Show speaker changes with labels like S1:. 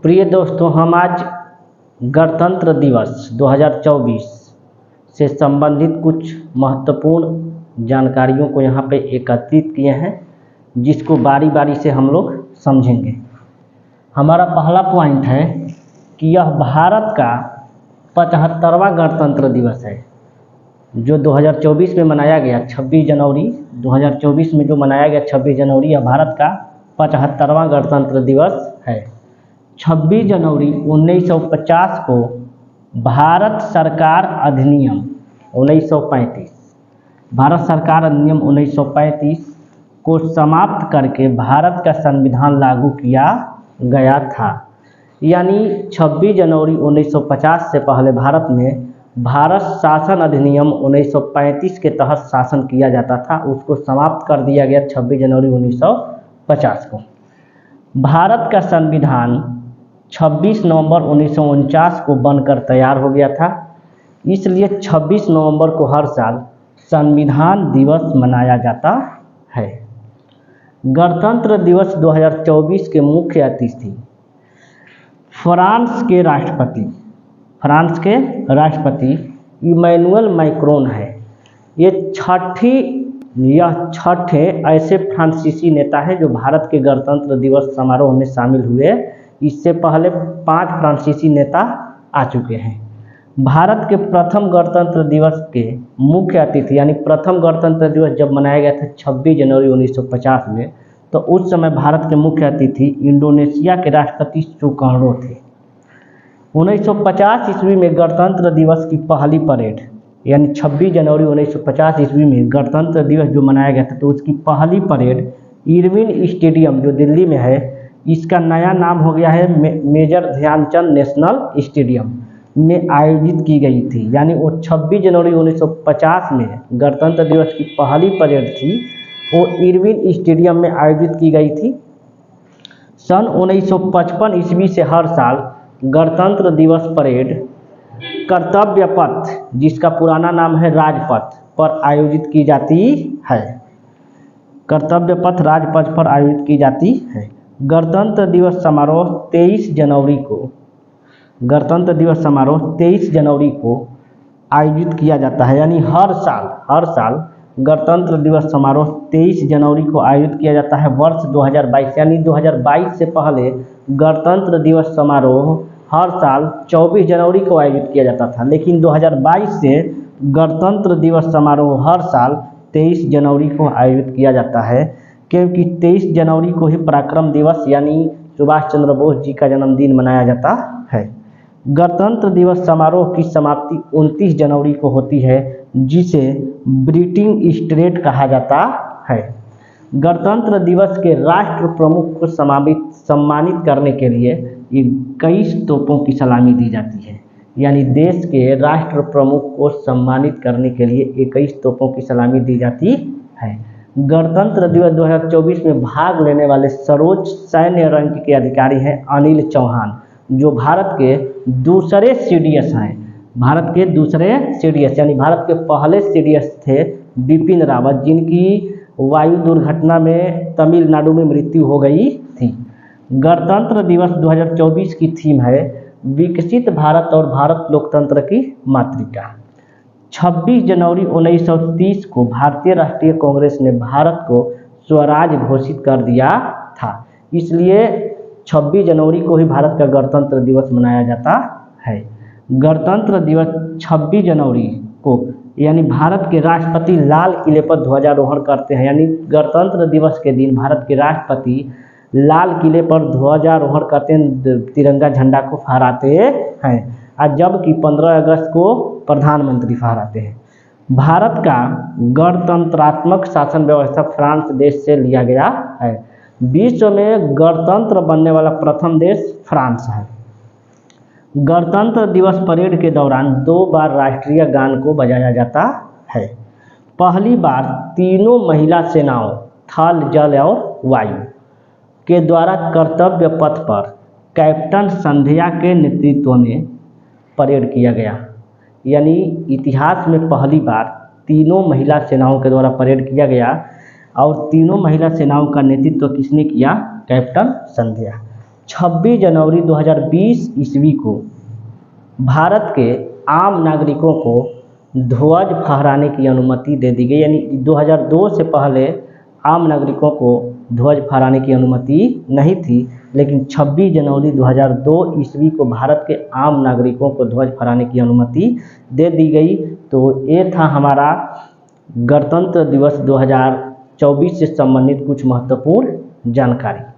S1: प्रिय दोस्तों, हम आज गणतंत्र दिवस 2024 से संबंधित कुछ महत्वपूर्ण जानकारियों को यहाँ पे एकत्रित किए हैं, जिसको बारी बारी से हम लोग समझेंगे। हमारा पहला पॉइंट है कि यह भारत का 75वां गणतंत्र दिवस है, जो 2024 में मनाया गया। 26 जनवरी 2024 में जो मनाया गया 26 जनवरी, यह भारत का 75वां गणतंत्र दिवस है। 26 जनवरी 1950 को भारत सरकार अधिनियम 1935 भारत सरकार अधिनियम 1935 को समाप्त करके भारत का संविधान लागू किया गया था। यानी 26 जनवरी 1950 से पहले भारत में भारत शासन अधिनियम 1935 के तहत शासन किया जाता था, उसको समाप्त कर दिया गया 26 जनवरी 1950 को। भारत का संविधान 26 नवंबर 1949 को बनकर तैयार हो गया था, इसलिए 26 नवंबर को हर साल संविधान दिवस मनाया जाता है। गणतंत्र दिवस 2024 के मुख्य अतिथि फ्रांस के राष्ट्रपति इमैनुअल मैक्रोन है। यह छठे ऐसे फ्रांसीसी नेता है जो भारत के गणतंत्र दिवस समारोह में शामिल हुए। इससे पहले 5 फ्रांसीसी नेता आ चुके हैं। भारत के प्रथम गणतंत्र दिवस के मुख्य अतिथि, यानी प्रथम गणतंत्र दिवस जब मनाया गया था 26 जनवरी 1950 में, तो उस समय भारत के मुख्य अतिथि इंडोनेशिया के राष्ट्रपति सुकर्णो थे। 1950 ईस्वी में गणतंत्र दिवस की पहली परेड, यानी 26 जनवरी 1950 ईस्वी में गणतंत्र दिवस जो मनाया गया था, तो उसकी पहली परेड इरविन स्टेडियम जो दिल्ली में है, इसका नया नाम हो गया है मेजर ध्यानचंद नेशनल स्टेडियम में आयोजित की गई थी। यानी वो 26 जनवरी 1950 में गणतंत्र दिवस की पहली परेड थी, वो इरविन स्टेडियम में आयोजित की गई थी। सन 1955 ईस्वी से हर साल गणतंत्र दिवस परेड कर्तव्य पथ, जिसका पुराना नाम है राजपथ, पर आयोजित की जाती है। कर्तव्य पथ राजपथ पर आयोजित की जाती है। गणतंत्र दिवस समारोह 23 जनवरी को आयोजित किया जाता है। यानी हर साल गणतंत्र दिवस समारोह 23 जनवरी को आयोजित किया जाता है। वर्ष 2022, यानी 2022 से पहले गणतंत्र दिवस समारोह हर साल 24 जनवरी को आयोजित किया जाता था, लेकिन 2022 से गणतंत्र दिवस समारोह हर साल 23 जनवरी को आयोजित किया जाता है, क्योंकि 23 जनवरी को ही पराक्रम दिवस यानी सुभाष चंद्र बोस जी का जन्मदिन मनाया जाता है। गणतंत्र दिवस समारोह की समाप्ति 29 जनवरी को होती है, जिसे ब्रीटिंग स्ट्रेट कहा जाता है। गणतंत्र दिवस के राष्ट्र प्रमुख को सम्मानित करने के लिए 21 तोपों की सलामी दी जाती है। यानी देश के राष्ट्र प्रमुख को सम्मानित करने के लिए 21 तोपों की सलामी दी जाती है। गणतंत्र दिवस 2024 में भाग लेने वाले सर्वोच्च सैन्य रैंक के अधिकारी हैं अनिल चौहान, जो भारत के दूसरे सीडीएस हैं। यानी भारत के पहले सीडीएस थे बिपिन रावत, जिनकी वायु दुर्घटना में तमिलनाडु में मृत्यु हो गई थी। गणतंत्र दिवस 2024 की थीम है विकसित भारत और भारत लोकतंत्र की मातृका। 26 जनवरी 1930 को भारतीय राष्ट्रीय कांग्रेस ने भारत को स्वराज घोषित कर दिया था, इसलिए 26 जनवरी को ही भारत का गणतंत्र दिवस मनाया जाता है। गणतंत्र दिवस 26 जनवरी को, यानी भारत के राष्ट्रपति लाल किले पर ध्वजारोहण करते हैं। यानी गणतंत्र दिवस के दिन भारत के राष्ट्रपति लाल किले पर ध्वजारोहण करते हैं, तिरंगा झंडा को फहराते हैं, और जबकि 15 अगस्त को प्रधानमंत्री फहराते हैं। भारत का गणतंत्रात्मक शासन व्यवस्था फ्रांस देश से लिया गया है। विश्व में गणतंत्र बनने वाला प्रथम देश फ्रांस है। गणतंत्र दिवस परेड के दौरान 2 बार राष्ट्रीय गान को बजाया जाता है। पहली बार तीनों महिला सेनाओं थल, जल और वायु के द्वारा कर्तव्य पथ पर कैप्टन संध्या के नेतृत्व में परेड किया गया। यानी इतिहास में पहली बार तीनों महिला सेनाओं के द्वारा परेड किया गया, और तीनों महिला सेनाओं का नेतृत्व किसने किया? कैप्टन संध्या। 26 जनवरी 2020 ईस्वी को भारत के आम नागरिकों को ध्वज फहराने की अनुमति दे दी गई। यानी 2002 से पहले आम नागरिकों को ध्वज फहराने की अनुमति नहीं थी, लेकिन 26 जनवरी 2002 ईस्वी को भारत के आम नागरिकों को ध्वज फहराने की अनुमति दे दी गई। तो ये था हमारा गणतंत्र दिवस 2024 से संबंधित कुछ महत्वपूर्ण जानकारी।